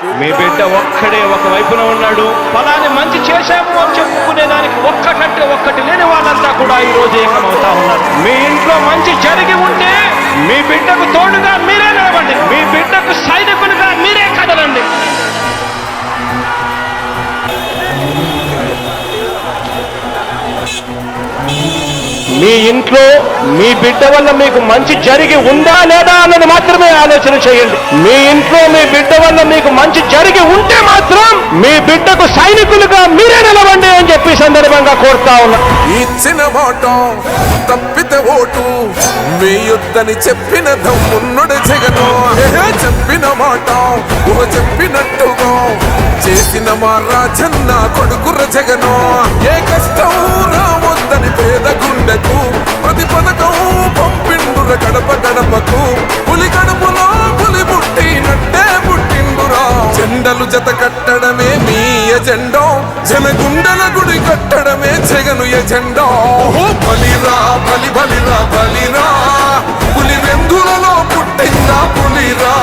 మీ బిడ్డ ఒక్కడే ఒక వైపున ఉన్నాడు. ఫలాన్ని మంచి చేశాము అని చెప్పుకునే దానికి ఒక్కటంటే ఒక్కటి లేని వాళ్ళంతా కూడా ఈ రోజు ఏకమవుతా ఉన్నారు. మీ ఇంట్లో మంచి జరిగి ఉంటే మీ బిడ్డకు తోడుగా మీరే నిలవండి. మీ బిడ్డకు సైనికులుగా మీరే కదలండి. మీ ఇంట్లో మీ బిడ్డ వల్ల మీకు మంచి జరిగి ఉందా లేదా అన్నది మాత్రమే ఆలోచన చేయండి. మీ ఇంట్లో మీ బిడ్డ వల్ల మీకు మంచి జరిగి ఉంటే మాత్రం మీ బిడ్డకు సైనికులుగా మీరే నిలవండి అని చెప్పి సందర్భంగా కోరుతా ఉన్నా. ఇచ్చిన మాట తప్పితే ఓటు వేయొద్దని చెప్పిన దమ్మున్నడు జగను. చెప్పిన మాట చెప్పినట్టుగా చేసిన మా రాజన్న కొడుకుర జగను. ఏ కష్టం రావద్దని పేద గుండెకు ప్రతి పథకం పంపిండుర గడప గడపకు. పులి గడుపులో పులి పుట్టినట్టే పుట్టిండురా. జెండలు జత కట్టడమే మీ ఎజెండా, జనగుండల గుడి కట్టడమే జగను ఎజెండా. బలిరా బలి బలిరా బలిరా, పులి వెందులలో పుట్టిందా పులిరా.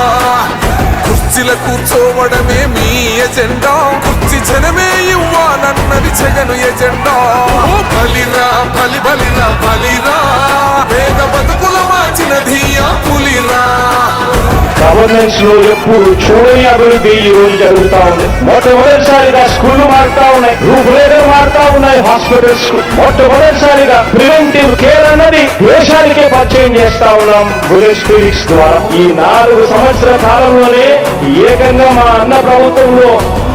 కుర్చీల కూర్చోవడమే మీ ఎజెండా, కుర్చీ జనమే ఇవ్వాలన్నది జగను ఎజెండా. బలిరా బలి బలిరా బలిరా, పేద బతుకుల మార్చినది ఆ పులిరా. గవర్నెన్స్ లో ఎప్పుడు చూడని అభివృద్ధి ఈ రోజు జరుగుతా ఉంది. మొట్టమొదటిసారిగా స్కూళ్లు మారుతా ఉన్నాయి, రూపురేఖలు మారుతా ఉన్నాయి, హాస్పిటల్స్. మొట్టమొదటిసారిగా ప్రివెంటివ్ కేర్ అన్నది దేశానికే పరిచయం చేస్తా ఉన్నాం బుల్లెట్ క్లినిక్స్ ద్వారా. ఈ 4 సంవత్సరాల కాలంలోనే ఏకంగా మా అన్న ప్రభుత్వంలో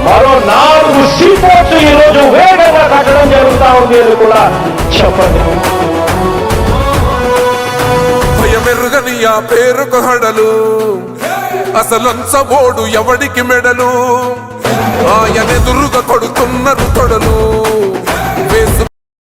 మరో 4 సీపోర్ట్స్ ఈ రోజు వేగంగా కట్టడం జరుగుతా ఉంది అని కూడా చెప్పండి. భయమెరుగని ఆ పేరుకు హడలు, అసలంచబోడు ఎవడికి మెడలు. ఆయనెదురుగా కొడుతున్నారు తొడలు.